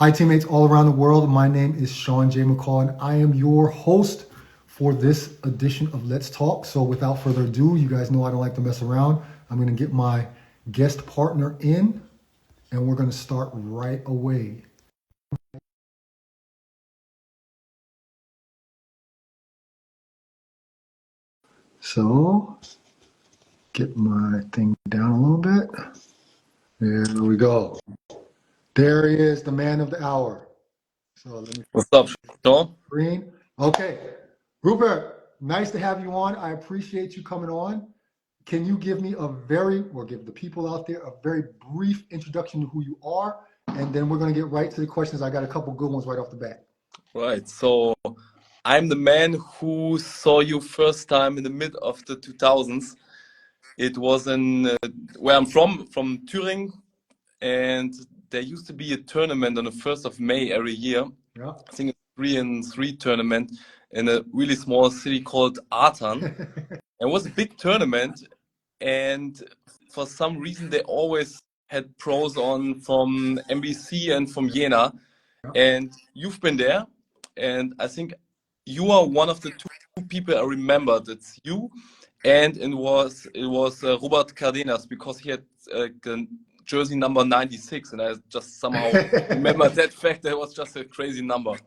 Hi, teammates all around the world. My name is Sean J. McCall, and I am your host for this edition of Let's Talk. So, without further ado, you guys know I don't like to mess around. I'm going to get my guest partner in, and we're going to start right away. So, get my thing down a little bit. There we go. There he is, the man of the hour. So let me What's up, Sean? green. Okay, Rupert, nice to have you on. I appreciate you coming on. Can you give me give the people out there a very brief introduction to who you are, and then we're going to get right to the questions. I got a couple good ones right off the bat. Right, so I'm the man who saw you first time in the mid of the 2000s. It was in where I'm from Thüringen, and there used to be a tournament on the 1st of May every year. Yeah. I think it's 3-on-3 tournament in a really small city called Artan. It was a big tournament, and for some reason they always had pros on from MBC and from Jena. And you've been there, and I think you are one of the two people I remembered. It's you, and it was Robert Cardenas, because he had jersey number 96, and I just somehow remember that fact. That was just a crazy number.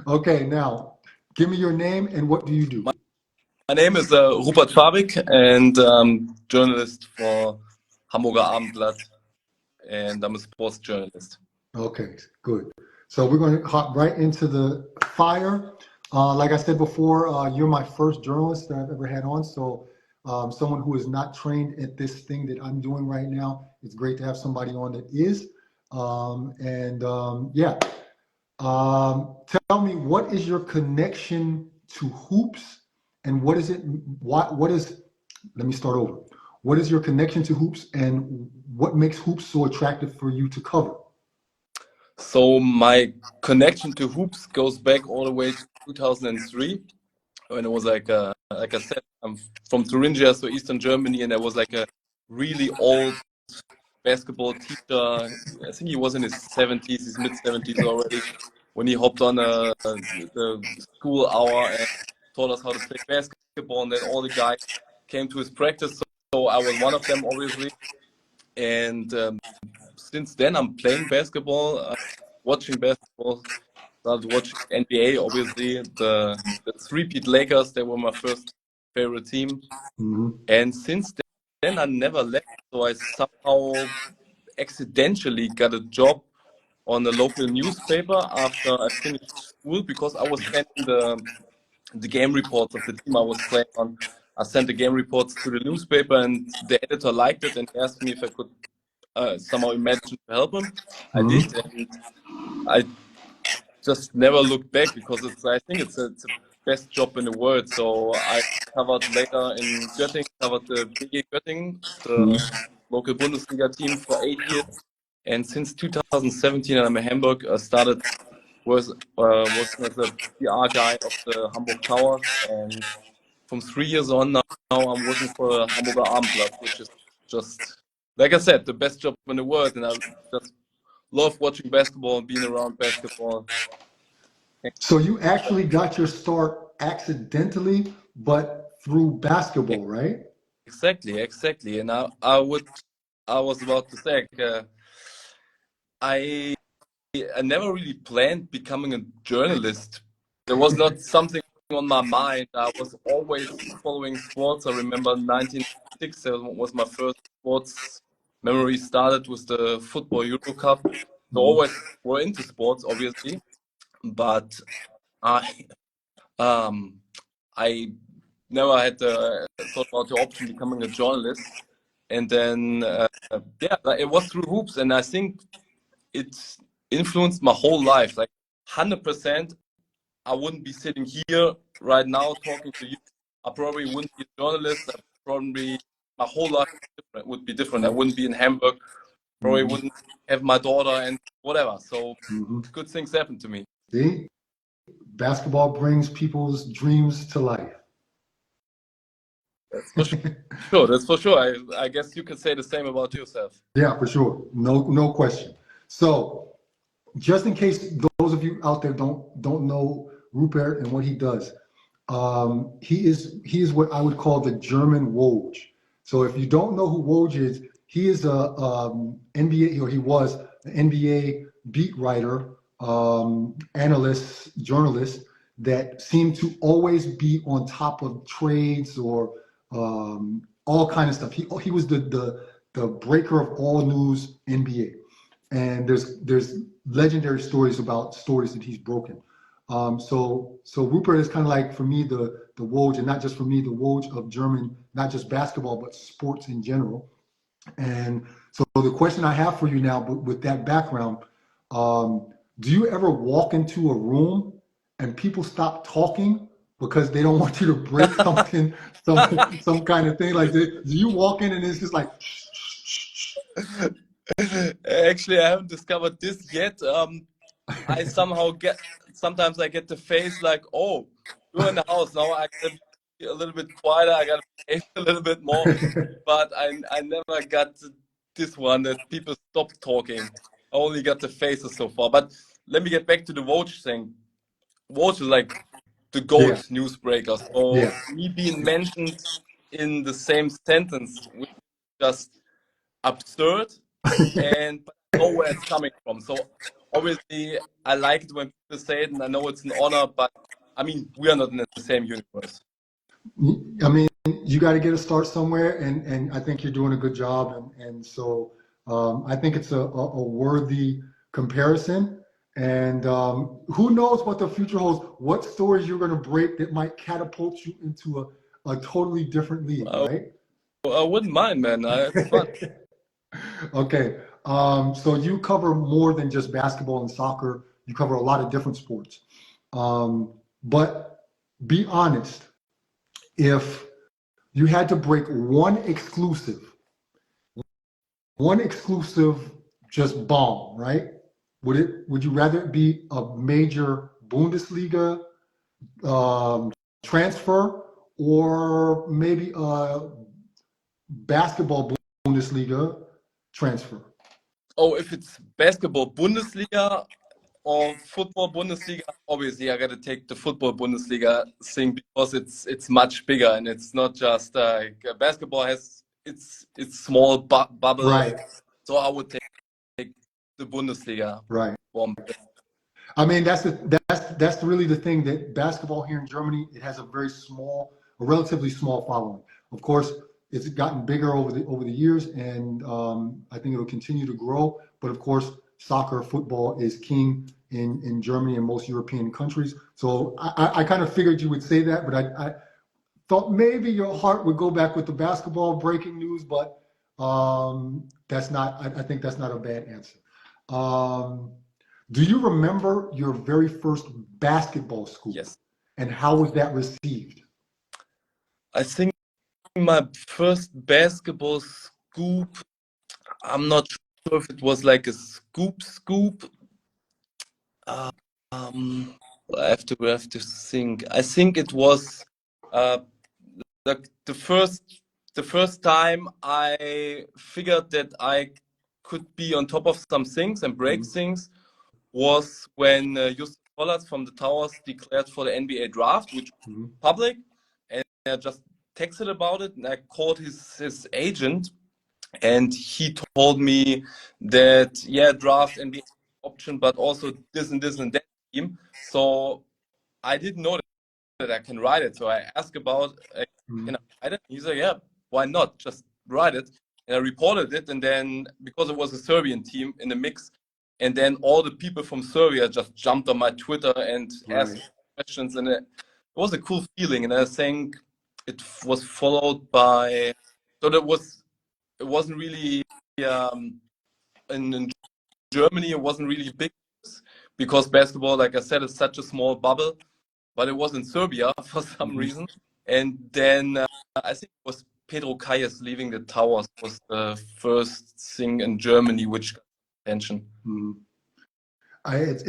Okay, now give me your name and what do you do? My name is Rupert Fabig, and journalist for Hamburger Abendblatt, and I'm a sports journalist. Okay, good. So we're going to hop right into the fire. Like I said before, you're my first journalist that I've ever had on. So someone who is not trained at this thing that I'm doing right now, it's great to have somebody on that is. Yeah, tell me, what is your connection to hoops, and what is it? What is? Let me start over. What is your connection to hoops, and what makes hoops so attractive for you to cover? So my connection to hoops goes back all the way to 2003, when it was like I said, I'm from Thuringia, so Eastern Germany, and there was like a really old basketball teacher. I think he was in his 70s, his mid 70s already, when he hopped on the school hour and taught us how to play basketball. And then all the guys came to his practice, so I was one of them, obviously. And since then, I'm playing basketball, watching basketball. Started watching NBA, obviously. The three-peat Lakers, they were my first favorite team. And since then, I never left. So I somehow accidentally got a job on a local newspaper after I finished school, because I was sending the game reports of the team I was playing on. I sent the game reports to the newspaper, and the editor liked it and asked me if I could somehow imagine to help him. I did, and I just never looked back, because I think it's the best job in the world. So I covered later in Göttingen, covered the BG Göttingen, the local Bundesliga team, for 8 years. And since 2017, I'm in Hamburg. I started working as a PR guy of the Hamburg Towers, and from 3 years on now I'm working for the Hamburger Abendblatt, which is just, like I said, the best job in the world. And I just love watching basketball and being around basketball. So you actually got your start accidentally, but through basketball, right? Exactly. And I was about to say, I never really planned becoming a journalist. There was not something on my mind. I was always following sports. I remember 1996 was my first sports memory. Started with the football Euro Cup. So always were into sports, obviously, but I I never had thought about the option becoming a journalist. And then yeah, it was through hoops, and I think it influenced my whole life. Like 100%, I wouldn't be sitting here right now talking to you. I probably wouldn't be a journalist. My whole life would be different. I wouldn't be in Hamburg. Probably wouldn't have my daughter and whatever. So good things happen to me. See, basketball brings people's dreams to life. That's for sure. That's for sure. I guess you could say the same about yourself. Yeah, for sure. No question. So just in case those of you out there don't know Rupert and what he does, he is what I would call the German Woj. So if you don't know who Woj is, he is a NBA, or he was an NBA beat writer, analyst, journalist that seemed to always be on top of trades or all kind of stuff. He was the breaker of all news NBA, and there's legendary stories about stories that he's broken. So Rupert is kind of like, for me, the Woj, and not just for me, the Woj of German, not just basketball but sports in general. And so the question I have for you now, with that background, um, do you ever walk into a room and people stop talking because they don't want you to break something, some kind of thing? Like, do you walk in and it's just like, shh, shh, shh, Actually, I haven't discovered this yet. I somehow sometimes I get the face like, oh, you're in the house now. I gotta be a little bit quieter. I gotta behave a little bit more. But I never got this one that people stop talking. I only got the faces so far. But let me get back to the Woj thing. Woj is like the yeah, GOAT newsbreaker. yeah. So me being mentioned in the same sentence, which is just absurd, and but I know where it's coming from. So obviously, I like it when people say it, and I know it's an honor. But I mean, we are not in the same universe. I mean, you got to get a start somewhere, and I think you're doing a good job, and so I think it's a worthy comparison. And who knows what the future holds? What stories you're going to break that might catapult you into a totally different league, I, right? I wouldn't mind, man. It's fun. Okay, so you cover more than just basketball and soccer. You cover a lot of different sports. But be honest, if you had to break one exclusive just bomb, right? Would you rather it be a major Bundesliga transfer, or maybe a basketball Bundesliga transfer? Oh, if it's basketball Bundesliga or football Bundesliga, obviously I gotta take the football Bundesliga thing because it's much bigger and it's not just basketball has its small bubble. Right, So I would take the Bundesliga right. bomb. I mean, that's really the thing, that basketball here in Germany, it has a relatively small following. Of course, it's gotten bigger over the years, and I think it'll continue to grow. But of course, soccer, football is king in Germany and most European countries. So I kind of figured you would say that, but I thought maybe your heart would go back with the basketball breaking news, but that's not. I think that's not a bad answer. Um, do you remember your very first basketball scoop, Yes. and how was that received? I think my first basketball scoop, I'm not sure if it was like a scoop. Um, I have to think. I think it was uh, the first time I figured that I could be on top of some things and break Mhm. things was when Justin Pollard from the Towers declared for the NBA draft, which Mhm. was public, and I just texted about it, and I called his agent, and he told me that yeah, draft NBA option, but also this and this and that team. So I didn't know that I can write it. So I asked about, can Mhm. I write it? He's like, yeah, why not? Just write it. And I reported it. And then because it was a Serbian team in the mix, and then all the people from Serbia just jumped on my Twitter and asked Right. questions. And it was a cool feeling. And I think it was followed by, so it wasn't really, um, in Germany, it wasn't really big because basketball, like I said, is such a small bubble, but it was in Serbia for some Mhm. reason. And then I think it was Pedro Calles leaving the Towers was the first thing in Germany which got attention. Mhm.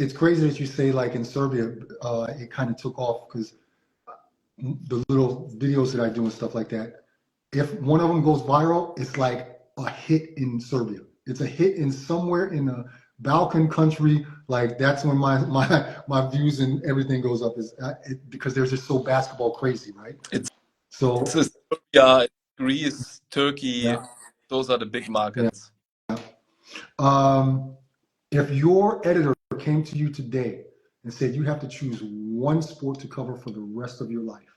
It's crazy that you say, like, in Serbia, it kind of took off because the little videos that I do and stuff like that. If one of them goes viral, it's like a hit in Serbia. It's a hit in somewhere in the Balkan country, like that's when my views and everything goes up is because they're just so basketball crazy, right? It's So Serbia, Greece, Turkey. yeah, Those are the big yeah. markets. Um, if your editor came to you today and said you have to choose one sport to cover for the rest of your life,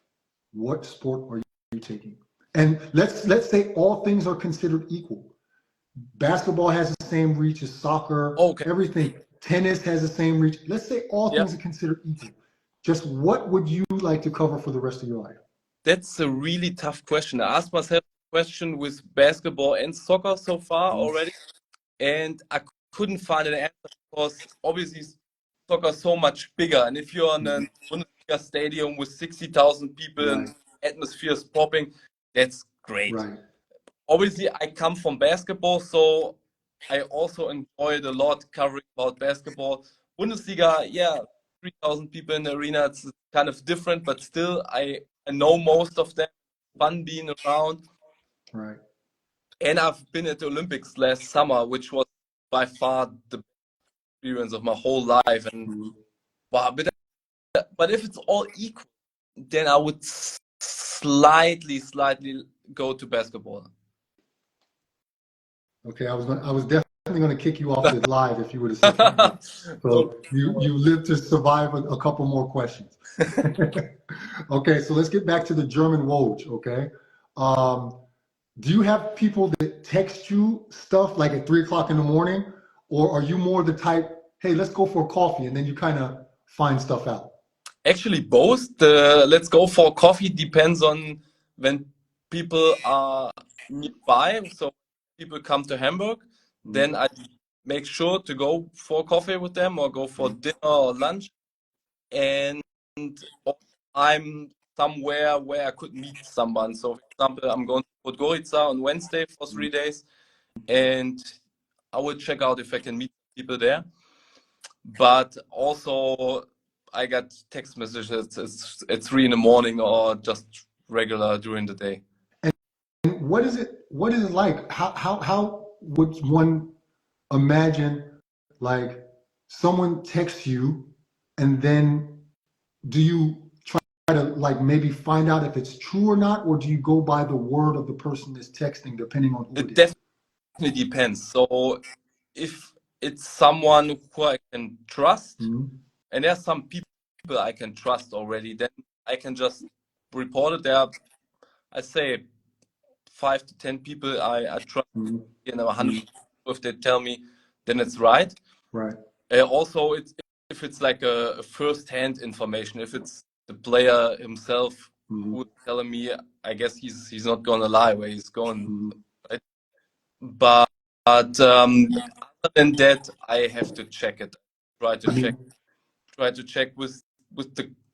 what sport are you taking? And let's say all things are considered equal. Basketball has the same reach as soccer, Okay. everything. Tennis has the same reach. Let's say all Yeah. things are considered equal. Just what would you like to cover for the rest of your life? That's a really tough question. I asked myself a question with basketball and soccer so far already, and I couldn't find an answer because obviously soccer is so much bigger. And if you're in a Bundesliga stadium with 60,000 people and Right, atmosphere is popping, that's great. right. Obviously, I come from basketball, so I also enjoyed a lot covering about basketball. Bundesliga, yeah, 3,000 people in the arena, it's kind of different, but still, I know most of them. Fun being around. Right. And I've been at the Olympics last summer, which was by far the best experience of my whole life. And wow, but if it's all equal, then I would slightly go to basketball. Okay, I was definitely going to kick you off the live if you would have said that. No. So you lived to survive a couple more questions. Okay, so let's get back to the German Woj. Okay, do you have people that text you stuff like at 3 o'clock in the morning, or are you more the type, hey, let's go for a coffee, and then you kind of find stuff out? Actually, both. The let's go for coffee depends on when people are nearby. So people come to Hamburg, then I make sure to go for coffee with them or go for dinner or lunch. And I'm somewhere where I could meet someone. So, for example, I'm going to Podgorica on Wednesday for 3 days, and I will check out if I can meet people there. But also, I got text messages at 3 in the morning or just regular during the day. And what is it? What is it like? How would one imagine like someone texts you, and then do you try to like maybe find out if it's true or not, or do you go by the word of the person that's texting, depending on who It it is? definitely depends. So, if it's someone who I can trust, and there's some people I can trust already, then I can just report it. There are, I say, 5 to 10 people I trust, 100%. If they tell me, then it's right. Right. Also, if it's like a first-hand information, if it's the player himself who's telling me, I guess he's not gonna lie where he's going. Right? But other than that, I have to check it. Try to check with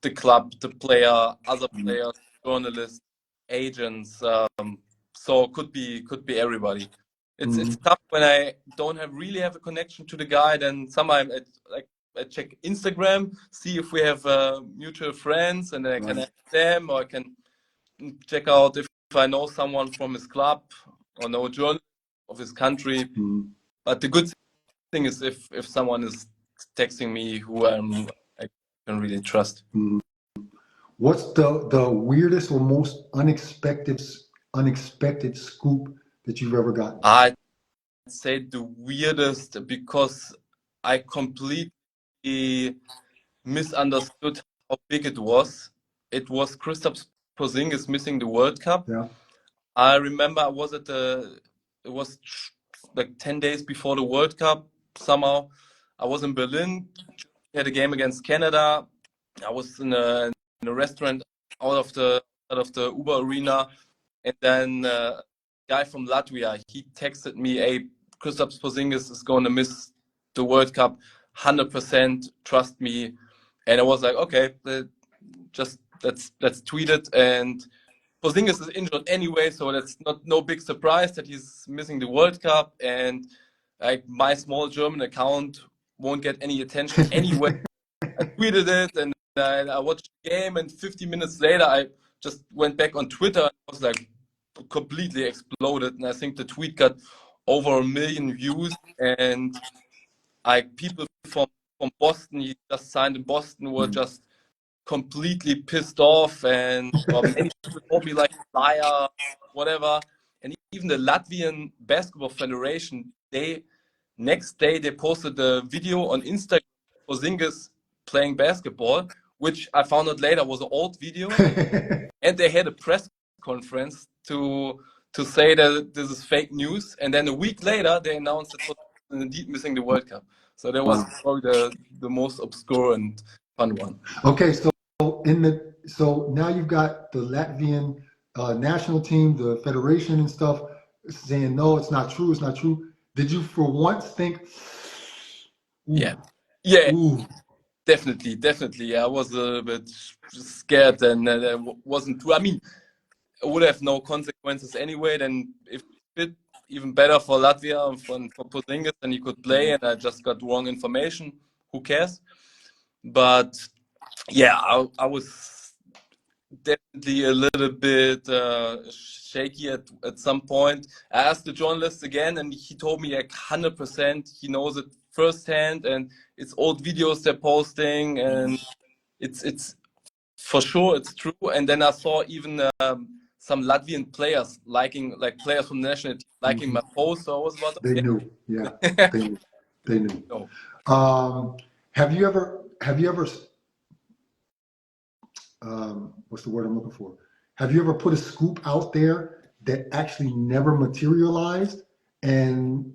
the club, the player, other players, journalists, agents. So could be everybody. It's tough when I don't really have a connection to the guy. Then sometimes I check Instagram, see if we have mutual friends, and then I can ask them, or I can check out if I know someone from his club or know a journalist of his country. But the good thing is if someone is texting me who I can really trust. What's the weirdest or most unexpected scoop that you've ever gotten? I'd say the weirdest because I completely misunderstood how big it was. It was Kristaps Porzingis missing the World Cup. Yeah. I remember I was it was like 10 days before the World Cup somehow. I was in Berlin, had a game against Canada. I was in a restaurant out of the Uber arena, and then a guy from Latvia, he texted me, "Hey, Kristaps Porzingis is going to miss the World Cup, 100%. Trust me." And I was like, "Okay, just let's tweet it." And Porzingis is injured anyway, so that's no big surprise that he's missing the World Cup. And like my small German account won't get any attention anyway. I tweeted it and I watched the game, and 50 minutes later, I just went back on Twitter and was like completely exploded. And I think the tweet got over 1 million views. And like people from Boston, he just signed in Boston, were just completely pissed off, and many people told me like liar, whatever. And even the Latvian Basketball Federation, next day they posted a video on Instagram for Zingis playing basketball, which I found out later was an old video, and they had a press conference to say that this is fake news, and then a week later they announced that was indeed missing the World Cup. So that was probably the most obscure and fun one. Okay, so now you've got the Latvian national team, the federation and stuff saying no, it's not true, it's not true. Did you for once think? Yeah, Ooh. definitely. Yeah, I was a bit scared, and that wasn't true. I mean, it would have no consequences anyway. Then if it even better for Latvia and for Porzingis, then he could play, and I just got wrong information. Who cares? But yeah, I was definitely a little bit shaky at some point. I asked the journalist again, and he told me like 100% he knows it firsthand, and it's old videos they're posting, and it's for sure it's true. And then I saw even some Latvian players players from the national team liking my post. So I was about They knew, yeah, they knew. No. Have you ever what's the word I'm looking for? Have you ever put a scoop out there that actually never materialized, and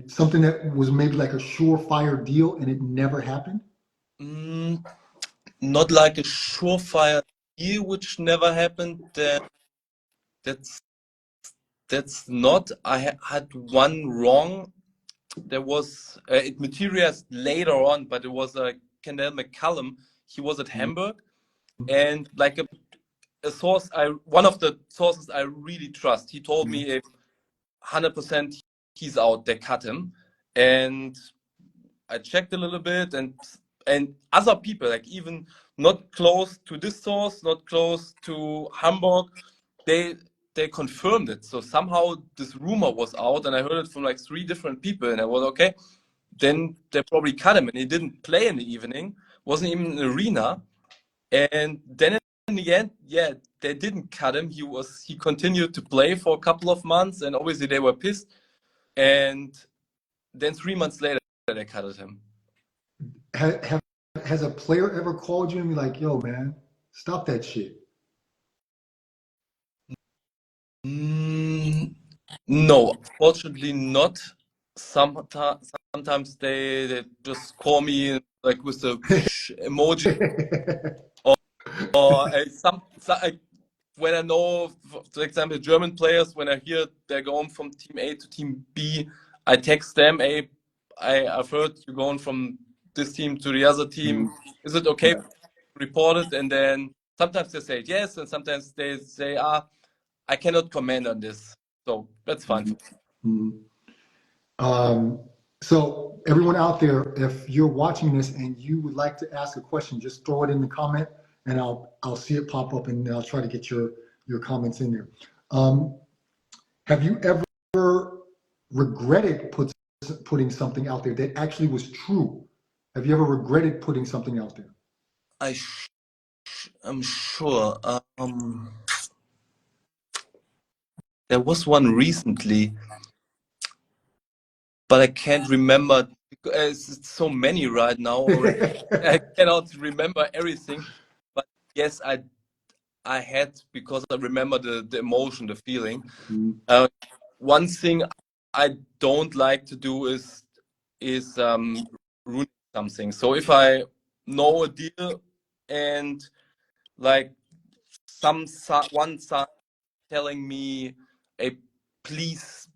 something that was maybe like a surefire deal and it never happened? Not like a surefire deal which never happened. That's not. I had one wrong. There was it materialized later on, but it was Kendall McCallum. He was at Hamburg, and like a source, one of the sources I really trust. He told me if 100% he's out, they cut him, and I checked a little bit, and other people, like even not close to this source, not close to Hamburg, they confirmed it. So somehow this rumor was out, and I heard it from like 3 different people, and I was okay. Then they probably cut him, and he didn't play in the evening, wasn't even in the arena, and then in the end, yeah, they didn't cut him. He continued to play for a couple of months, and obviously they were pissed. And then 3 months later, they cut him. Has a player ever called you and be like, "Yo, man, stop that shit"? No, fortunately not. Sometimes they just call me like with the emoji, or when I know, for example, German players, when I hear they're going from team A to team B, I text them, "Hey, I've heard you're going from this team to the other team. Is it okay to report it?" And then sometimes they say yes, and sometimes they say, I cannot comment on this. So that's fine. So everyone out there, if you're watching this and you would like to ask a question, just throw it in the comment, and I'll see it pop up, and I'll try to get your comments in there. Have you ever regretted putting something out there that actually was true? Have you ever regretted putting something out there? I'm sure. There was one recently, but I can't remember because it's so many right now already. I cannot remember everything. But yes, I had, because I remember the emotion, the feeling. One thing I don't like to do is ruin something. So if I know a deal and like one side telling me, "Hey, please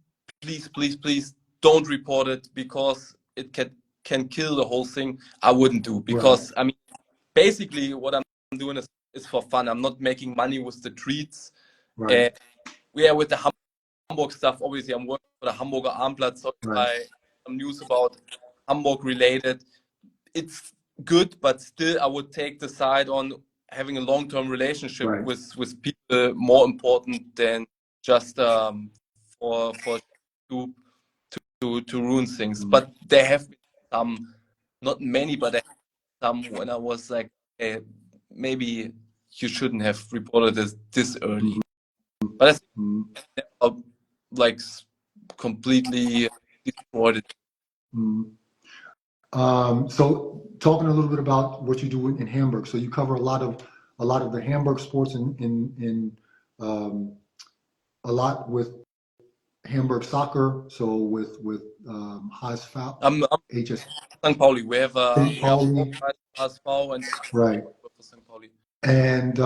don't report it because it can kill the whole thing," I wouldn't do, because I mean, basically what I'm doing is for fun. I'm not making money with the tweets. And with the Hamburg stuff, obviously I'm working for the Hamburger Armblatt, so if I some news about Hamburg related, it's good, but still I would take the side on having a long-term relationship with people more important than just for to ruin things. But there have been some, not many, but I had some when I was like, maybe you shouldn't have reported this early. But I think never like completely destroyed it. So talking a little bit about what you do in Hamburg. So you cover a lot of the Hamburg sports in a lot with Hamburg soccer. So with HSV, I'm HS, St. Pauli. We have St. four Pauli, guys for HSV and right? for St. Pauli. And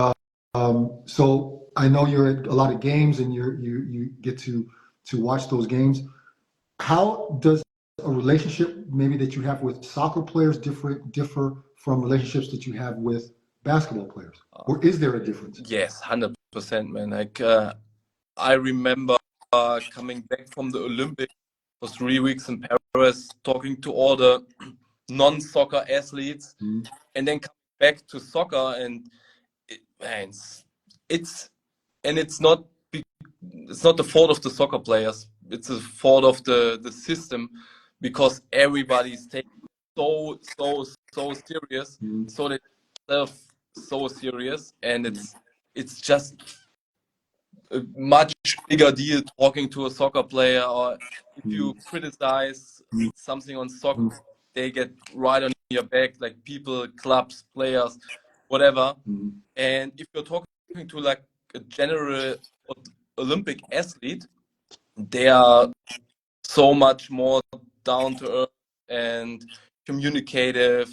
so I know you're at a lot of games and you get to watch those games. How does a relationship maybe that you have with soccer players differ from relationships that you have with basketball players? Or is there a difference? Yes, 100%, man. Like I remember coming back from the Olympics for 3 weeks in Paris, talking to all the non-soccer athletes, and then coming back to soccer, and man, it's not the fault of the soccer players. It's the fault of the system, because everybody's taking so serious, so they themselves so serious, and it's just a much bigger deal talking to a soccer player, or if you criticize something on soccer, they get right on your back, like people, clubs, players, whatever. And if you're talking to like a general Olympic athlete, they are so much more down to earth and communicative.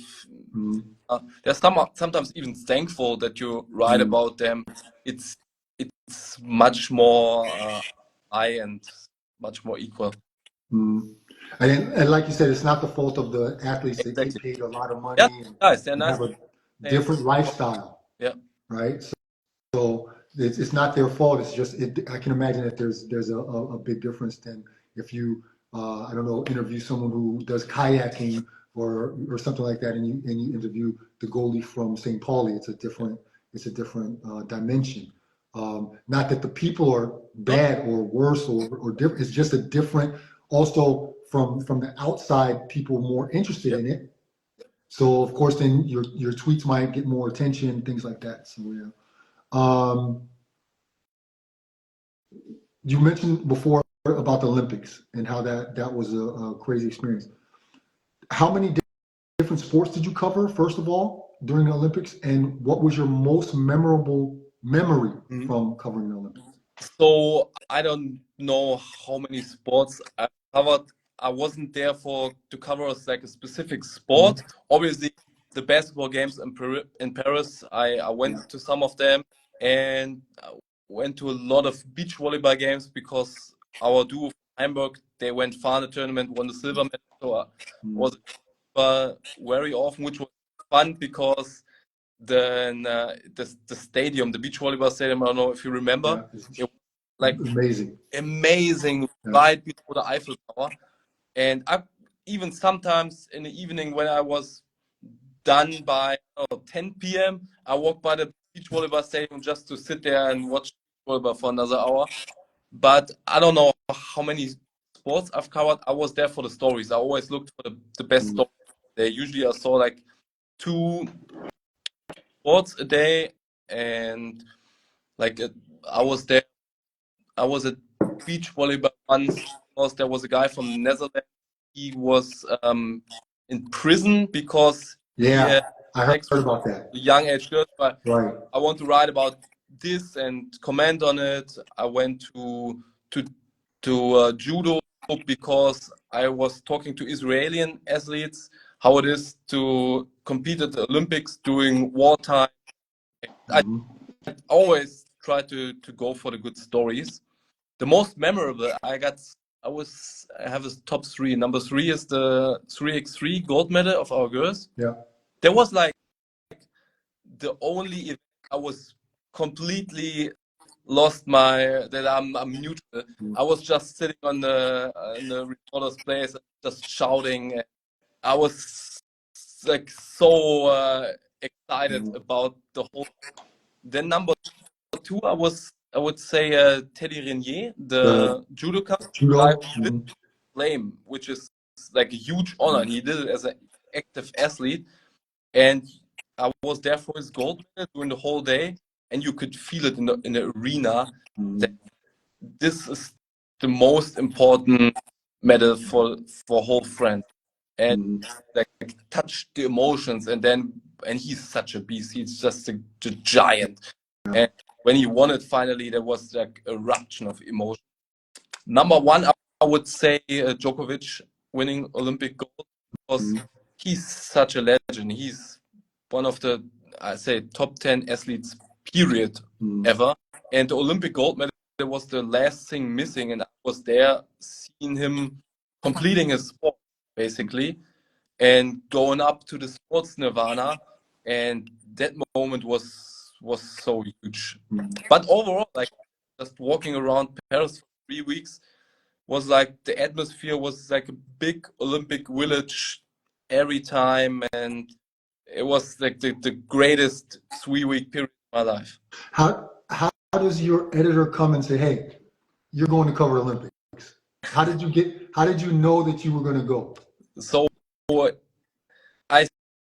They're sometimes even thankful that you write about them. It's much more high and much more equal. And like you said, it's not the fault of the athletes. They get Exactly. paid a lot of money Yeah, and nice. They're nice. have a different lifestyle, Yeah. right? So it's not their fault. It's just I can imagine that there's a big difference than if you I don't know, interview someone who does kayaking or something like that, and you interview the goalie from St. Pauli. It's a different dimension. Not that the people are bad or worse or different. It's just a different. Also, from the outside, people more interested in it. So of course, then your tweets might get more attention, things like that. So yeah. You mentioned before about the Olympics and how that was a crazy experience. How many different sports did you cover, first of all, during the Olympics? And what was your most memorable memory from covering the Olympics? So I don't know how many sports I covered. I wasn't there to cover like a specific sport. Obviously, the basketball games in Paris, I went to some of them, and I went to a lot of beach volleyball games because our duo from Hamburg, they went far in the tournament, won the silver medal. So I was very often, which was fun because the stadium, the beach volleyball stadium, I don't know if you remember, it was like amazing right before the Eiffel Tower. And I even sometimes in the evening when I was done by 10 p.m., I walked by the beach volleyball stadium just to sit there and watch volleyball for another hour. But I don't know how many sports I've covered. I was there for the stories. I always looked for the best stories. They usually I saw like 2 sports a day, and like I was there. I was at beach volleyball once because there was a guy from the Netherlands. He was in prison because he had I heard sex with about that. young age girls. But Right. I want to write about this and comment on it. I went to judo because I was talking to Israeli athletes how it is to compete at the Olympics during wartime. I always try to go for the good stories. The most memorable I have a top 3. Number 3 is the 3x3 gold medal of our girls. Yeah. There was like the only event I was completely lost that I'm neutral. I was just sitting on the reporter's place, just shouting. I was like so excited about the whole. Then number 2, I would say Teddy Renier, the judoka, Judo. guy flame, which is like a huge honor. He did it as an active athlete, and I was there for his gold medal during the whole day, and you could feel it in the arena that this is the most important medal for whole France, and like touch the emotions, and he's such a beast. He's just a giant, and when he won it finally, there was like a eruption of emotion. Number one, I would say Djokovic winning Olympic gold, because he's such a legend. He's one of the, I say, top 10 athletes, period, ever. And the Olympic gold medal was the last thing missing, and I was there seeing him completing his sport, basically, and going up to the sports nirvana, and that moment was so huge. But overall, like, just walking around Paris for 3 weeks was like, the atmosphere was like a big Olympic village every time, and it was like the greatest 3 week period of my life. How does your editor come and say, "Hey, you're going to cover Olympics"? How did you know that you were going to go? So I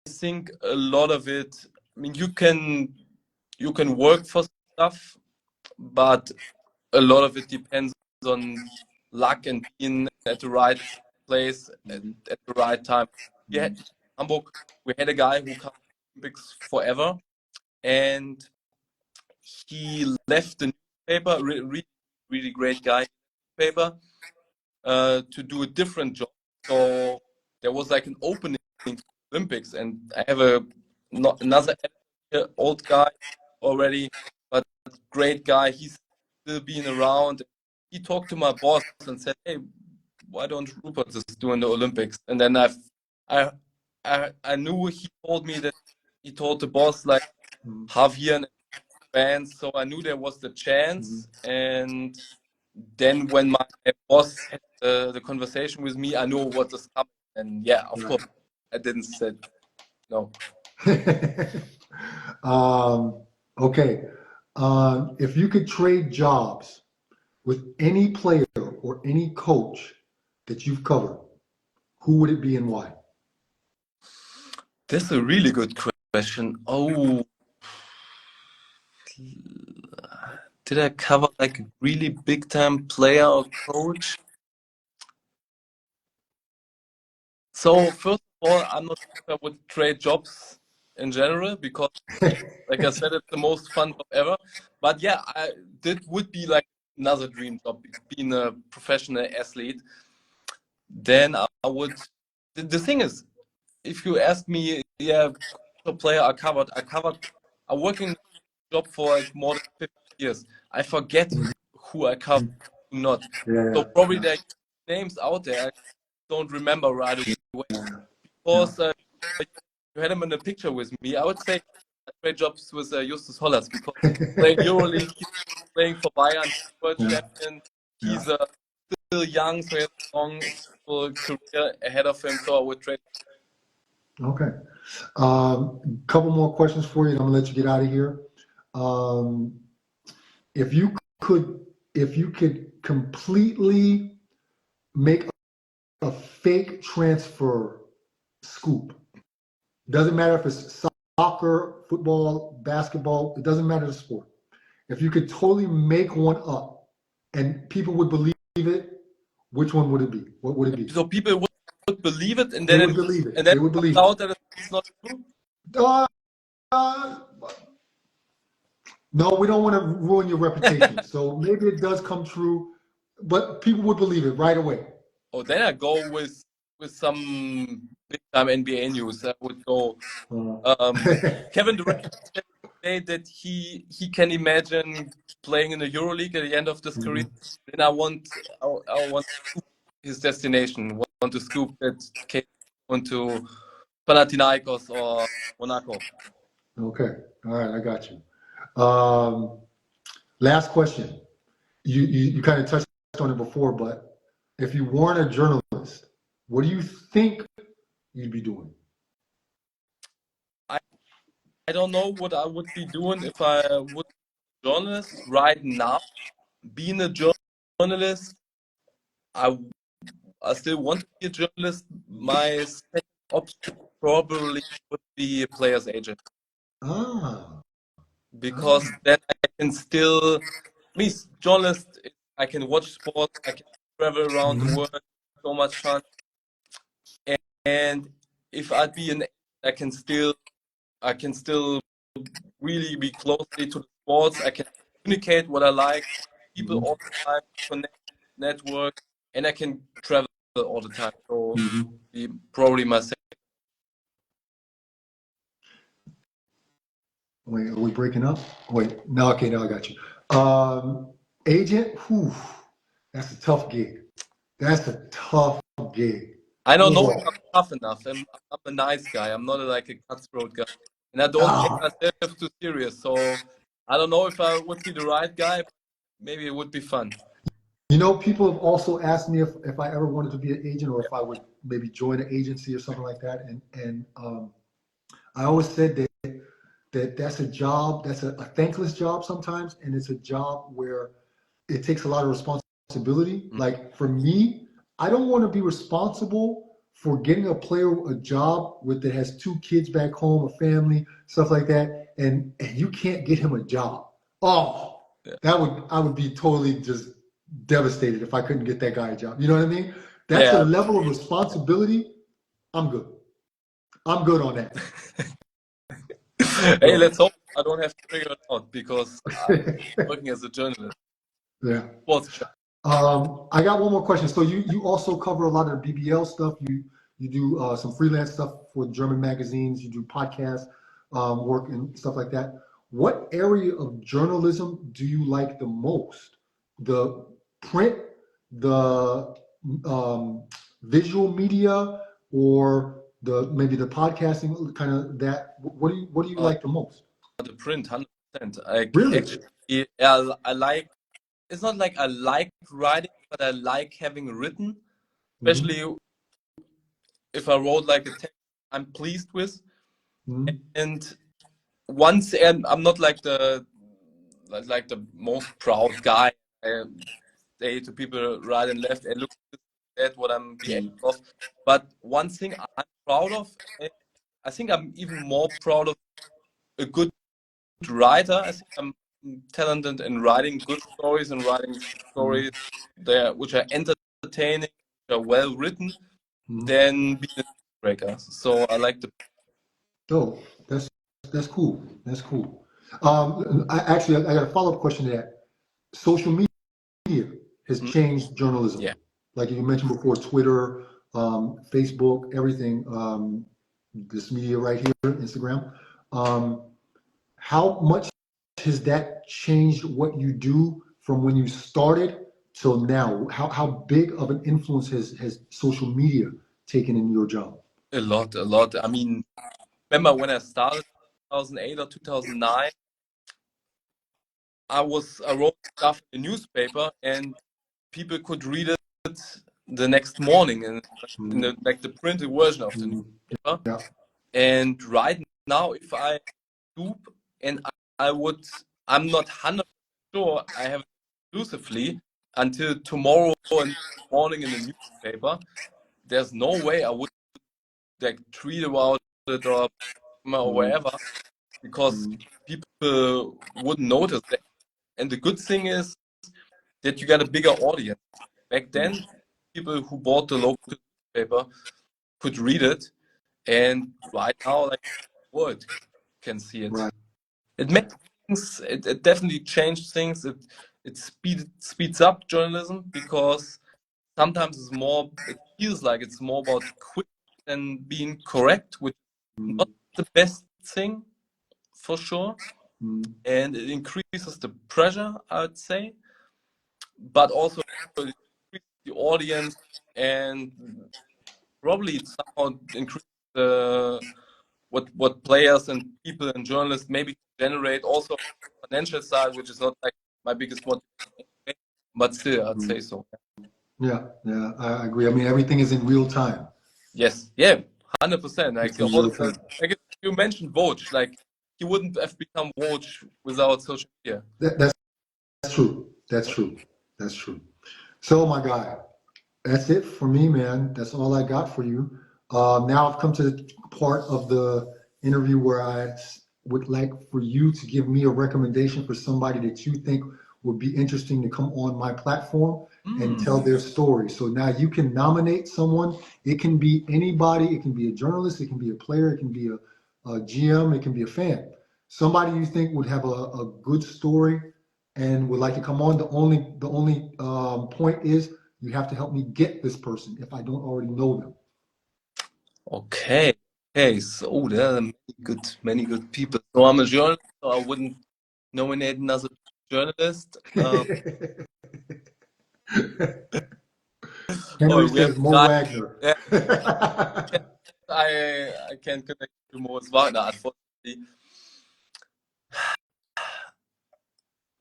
think a lot of it, I mean, you can work for stuff, but a lot of it depends on luck and being at the right place at the right time. Yeah, in Hamburg, we had a guy who covered Olympics forever, and he left the newspaper, really great guy, newspaper, to do a different job. So there was like an opening for Olympics, and I have another old guy already, but great guy. He's still being around. He talked to my boss and said, "Hey, why don't Rupert just do in the Olympics?" And then I knew he told me that he told the boss like half year in advance, so I knew there was the chance. And then when my boss had the conversation with me, I knew what was coming. And yeah, of course, I didn't say no. Okay. If you could trade jobs with any player or any coach that you've covered, who would it be and why? That's a really good question. Oh, did I cover like a really big time player or coach? So first of all, I'm not sure if I would trade jobs in general, because like I said, it's the most fun job ever. But yeah, that would be like another dream job, being a professional athlete. Then I would. The thing is, if you ask me, yeah, a player I work in a job for like more than 50 years. I forget who I covered, who not. So probably there are names out there I don't remember right away. Because you had him in the picture with me, I would say great jobs with Justus Hollatz, because playing EuroLeague, he's playing for Bayern, world champion. He's still young, so he has a long full career ahead of him. So I would trade. Okay. Couple more questions for you, and I'm gonna let you get out of here. Um, if you could completely make a fake transfer scoop, doesn't matter if it's soccer, football, basketball, it doesn't matter the sport. If you could totally make one up and people would believe it, which one would it be? What would it be? So people would believe it, and They then would believe it. and then They would it comes believe out it. that it's not true. Uh, no, we don't want to ruin your reputation. So maybe it does come true, but people would believe it right away. Oh, then I go with some big time NBA news. I would go Kevin Durant said today that he can imagine playing in the EuroLeague at the end of this career. Then I want his destination. Want to scoop that case onto Panathinaikos or Monaco. Okay. All right. I got you. Last question. You kind of touched on it before, but if you weren't a journalist, what do you think you'd be doing? I don't know what I would be doing if I would be a journalist right now. Being a journalist, I I still want to be a journalist, my second option probably would be a player's agent. Ah. Because then I can still, me, journalist, I can watch sports, I can travel around the world, so much fun. And if I'd be an, I can still really be closely to the sports. I can communicate what I like, people all the time, connect, network, and I can travel all the time. So be probably my second. Wait, are we breaking up? Wait, no, okay, now I got you. Agent, whew, that's a tough gig. That's a tough gig. I don't know if Whoa. I'm tough enough. I'm a nice guy. I'm not like a cutthroat guy. And I don't take Ah, myself too serious. So I don't know if I would be the right guy. Maybe it would be fun. you know, people have also asked me if I ever wanted to be an agent or if I would maybe join an agency or something like that. And I always said that's a job, that's a thankless job sometimes, and it's a job where it takes a lot of responsibility. Like for me, I don't want to be responsible for getting a player a job with that has two kids back home, a family, stuff like that, and you can't get him a job. Oh, I would be totally just devastated if I couldn't get that guy a job. You know what I mean? That's a Yeah. level of responsibility. I'm good. I'm good on that. Hey, So, let's hope I don't have to figure it out because I'm working as a journalist. yeah. Sports. I got one more question. So you also cover a lot of BBL stuff. You do some freelance stuff for German magazines. You do podcast work and stuff like that. What area of journalism do you like the most? The print, the visual media, or maybe the podcasting? Kind of that. What do you like the most? The print, 100%. Like Really? actually, yeah, I like. It's not like I like writing, but I like having written, Mm-hmm. especially if I wrote like a text I'm pleased with. Mm-hmm. And and I'm not like the most proud guy. I say to people right and left, and look at what I'm the aim of. But one thing I'm proud of, and I think I'm even more proud of a good writer. I think I'm talented in writing good stories and writing stories there which are entertaining, which are well written, Mm-hmm. than being a breaker. So I like the. Oh, that's cool. That's cool. I got a follow-up question to that. Social media has changed journalism. Yeah. Like you mentioned before, Twitter, Facebook, everything. This media right here, Instagram. Um, how much has that changed what you do from when you started till now? How big of an influence has social media taken in your job? A lot, a lot. I mean, remember when I started 2008 or 2009, I wrote stuff in the newspaper and people could read it the next morning in Mm, the printed version of the newspaper. yeah. And right now, if I stoop and I would, I'm not 100% sure I have it exclusively until tomorrow in the morning in the newspaper. There's no way I would like tweet about it or Mm, wherever because mm, people wouldn't notice that. And the good thing is that you got a bigger audience. Back then, people who bought the local newspaper could read it, and right now, like the world can see it. right. It makes things. It definitely changed things. It speeds up journalism because sometimes it's more. It feels like it's more about quick than being correct, which is Mm, not the best thing for sure, mm, and it increases the pressure, I would say, but also it increases the audience and probably it somehow increases the what players and people and journalists maybe generate also on the financial side, which is not like my biggest motivation, but still I'd mm. say so. Yeah, yeah, I agree. I mean, everything is in real time. Yes, yeah, 100%. It's Like in real time. like you mentioned Woj, like he wouldn't have become Woj without social media. That's true. That's true. That's true. So, my guy, That's it for me, man. That's all I got for you. Now I've come to the part of the interview where I would like for you to give me a recommendation for somebody that you think would be interesting to come on my platform and tell their story. So now you can nominate someone. It can be anybody. It can be a journalist. It can be a player. It can be a GM. It can be a fan. Somebody you think would have a good story and would like to come on. The only point is you have to help me get this person if I don't already know them. Okay. Okay. So there are many good people. So I'm a journalist, so I wouldn't nominate another journalist. Henry Or we have says Mo a guy. Wagner. Yeah, I can connect to Moritz Wagner, unfortunately.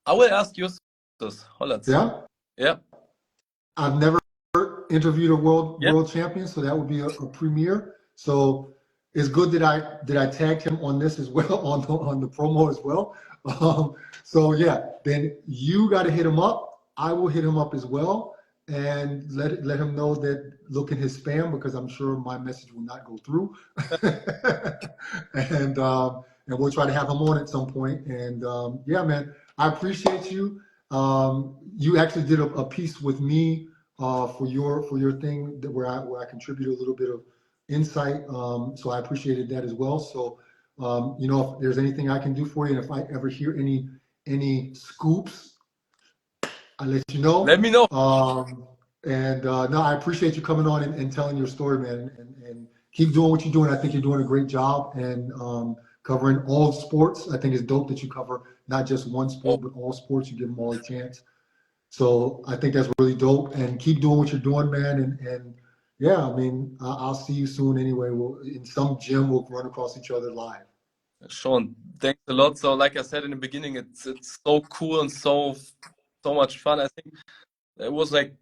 I will ask you this, Holland. Yeah, Yeah. I've never interviewed a world Yeah. world champion, so that would be a premiere. So it's good that I tagged him on this as well on the promo as well. So yeah, then you got to hit him up. I will hit him up as well and let him know that look in his spam because I'm sure my message will not go through. And we'll try to have him on at some point. And yeah, man, I appreciate you. You actually did a piece with me for your thing that where I contribute a little bit of insight. So I appreciated that as well. So you know, if there's anything I can do for you, and if I ever hear any scoops, I'll let you Let know. me know. And no, I appreciate you coming on and telling your story, man. And keep doing what you're doing. I think you're doing a great job and covering all sports. I think it's dope that you cover not just one Oh, sport, but all sports. You give them all a chance. So I think that's really dope. And keep doing what you're doing, man. And yeah, I mean, I'll see you soon anyway. We'll in some gym. We'll run across each other live. Sean, thanks a lot. So, like I said in the beginning, it's so cool and so much fun. I think it was like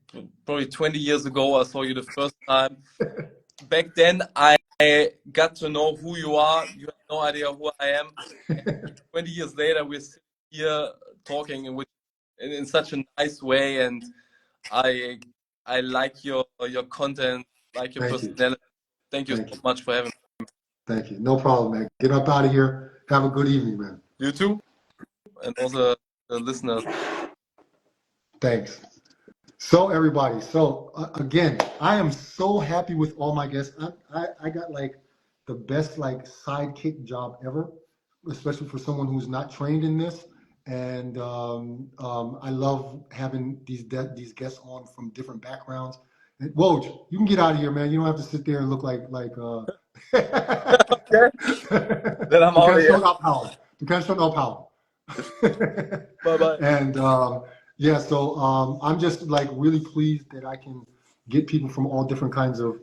probably 20 years ago I saw you the first time. Back then, I got to know who you are. You have no idea who I am. And 20 years later, we're sitting here talking in such a nice way, and I I like your content, like your Thank you. personality. Thank you Thank so you. much for having Thank you. No problem, man. Get up out of here. Have a good evening, man. me. You too, and also the listeners. Thanks. So everybody, so again, I am so happy with all my guests. I got like the best like sidekick job ever, especially for someone who's not trained in this. And I love having these guests on from different backgrounds. And, Woj, you can get out of here, man. You don't have to sit there and look like Okay, then I'm du out of kannst here. schon abhauen. Du kannst schon abhauen. Bye bye. And yeah, so I'm just like really pleased that I can get people from all different kinds of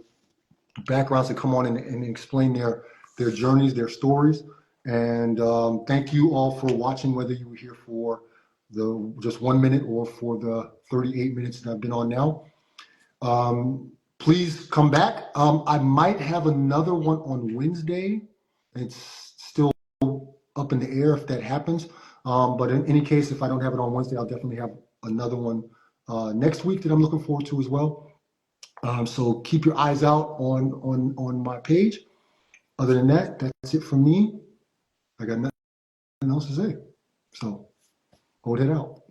backgrounds to come on and explain their journeys, their stories. And thank you all for watching, whether you were here for the just 1 minute or for the 38 minutes that I've been on now. Please come back. I might have another one on Wednesday. It's still up in the air if that happens. But in any case, if I don't have it on Wednesday, I'll definitely have another one next week that I'm looking forward to as well. So keep your eyes out on my page. Other than that, that's it from me. I got nothing else to say. So hold it out.